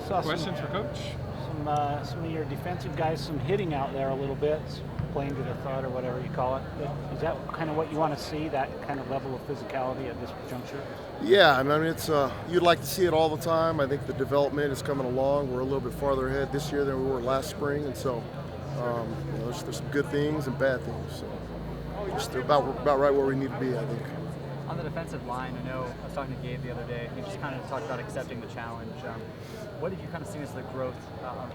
Saw Questions for Coach? some of your defensive guys, some hitting out there a little bit, playing to the thought or whatever you call it. Is that kind of what you want to see, that kind of level of physicality at this juncture? Yeah, I mean, it's you'd like to see it all the time. I think the development is coming along. We're a little bit farther ahead this year than we were last spring, and so there's some good things and bad things. So just about right where we need to be, I think. On the defensive line, I know I was talking to Gabe the other day. He just kind of talked about accepting the challenge. What have you kind of seen as the growth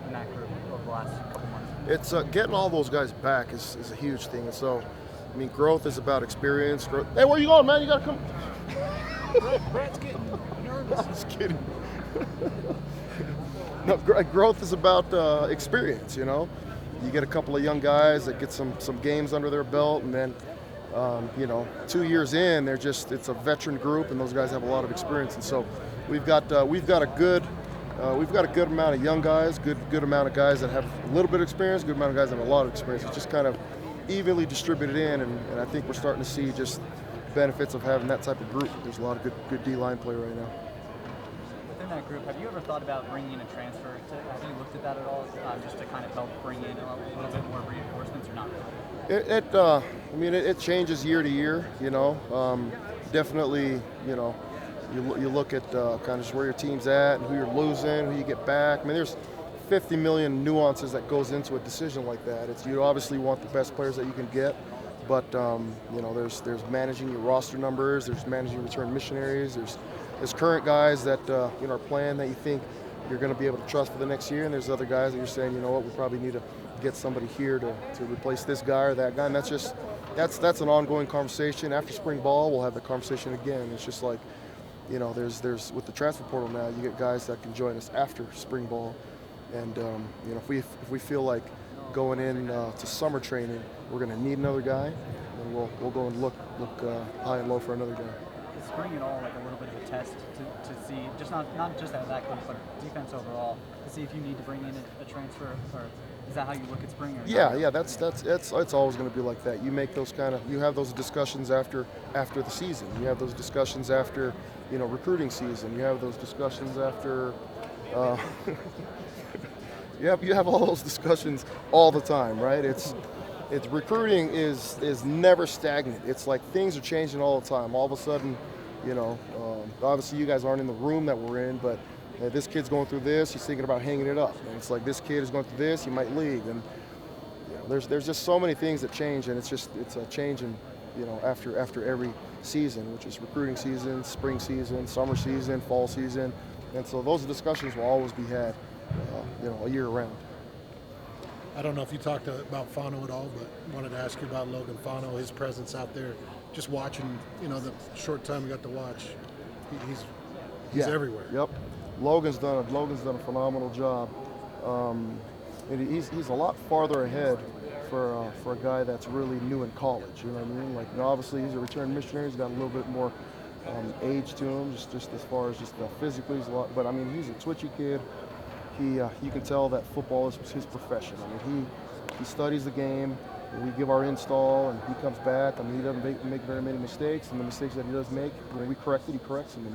in that group over the last couple months? It's getting all those guys back is a huge thing. And so, I mean, growth is about experience. Hey, where you going, man? You got to come. Brad's getting nervous. Just kidding. No, growth is about experience, you know. You get a couple of young guys that get some games under their belt, and then 2 years in, it's a veteran group, and those guys have a lot of experience. And so we've got a good amount of young guys, good amount of guys that have a little bit of experience, good amount of guys that have a lot of experience. It's just kind of evenly distributed in, and I think we're starting to see just benefits of having that type of group. There's a lot of good D-line play right now. Within that group, have you ever thought about bringing in a transfer? Have you looked at that at all, just to kind of help bring in a little bit more reinforcements, or not? It changes year to year, you know. Definitely, you know, you look at kind of just where your team's at and who you're losing, who you get back. I mean, there's 50 million nuances that goes into a decision like that. You obviously want the best players that you can get, but there's managing your roster numbers, there's managing return missionaries, there's current guys that are playing that you think you're going to be able to trust for the next year, and there's other guys that you're saying, you know what, we probably need to get somebody here to replace this guy or that guy, and that's an ongoing conversation. After spring ball, we'll have the conversation again. It's just like, you know, there's with the transfer portal now, you get guys that can join us after spring ball, and if we feel like going in to summer training, we're going to need another guy, then we'll go and look high and low for another guy. Is spring at all like a little bit of a test to see, just not just at that group, but defense overall, to see if you need to bring in a transfer, or is that how you look at spring? Or yeah, it's always going to be like that. You make you have those discussions after the season. You have those discussions after, recruiting season. You have those discussions after. You have all those discussions all the time, right? It's recruiting is never stagnant. It's like things are changing all the time. All of a sudden, obviously you guys aren't in the room that we're in, but this kid's going through this, he's thinking about hanging it up. And it's like, this kid is going through this, he might leave. And there's just so many things that change, and it's a change in, after every season, which is recruiting season, spring season, summer season, fall season. And so those discussions will always be had, a year round. I don't know if you talked about Fano at all, but wanted to ask you about Logan Fano, his presence out there, just watching, the short time we got to watch. He's everywhere. Yep. Logan's done a phenomenal job. And he's a lot farther ahead for a guy that's really new in college. You know what I mean? Like, obviously he's a return missionary. He's got a little bit more age to him, just as far as just physically. He's a lot, but I mean, he's a twitchy kid. You can tell that football is his profession. I mean, he studies the game. We give our install, and he comes back. I mean, he doesn't make very many mistakes, and the mistakes that he does make, when we correct it, he corrects them,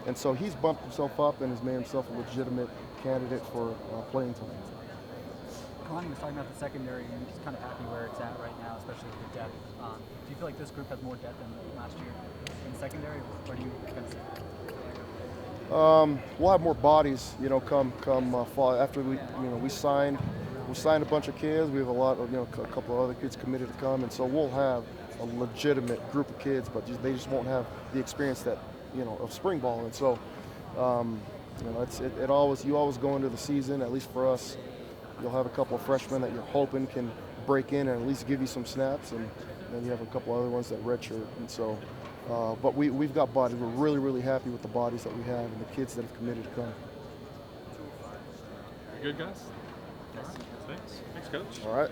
and so he's bumped himself up and has made himself a legitimate candidate for playing time. Kalani was talking about the secondary, and he's kind of happy where it's at right now, especially with the depth. Do you feel like this group has more depth than last year in the secondary, or do you kind of see? We'll have more bodies, come fall after we signed a bunch of kids. We have a couple of other kids committed to come, and so we'll have a legitimate group of kids, but they just won't have the experience that of spring ball. And so you always go into the season, at least for us, you'll have a couple of freshmen that you're hoping can break in and at least give you some snaps, and then you have a couple other ones that redshirt. And so but we've got bodies. We're really, really happy with the bodies that we have and the kids that have committed to come. Very good, guys. Thanks, Coach. All right.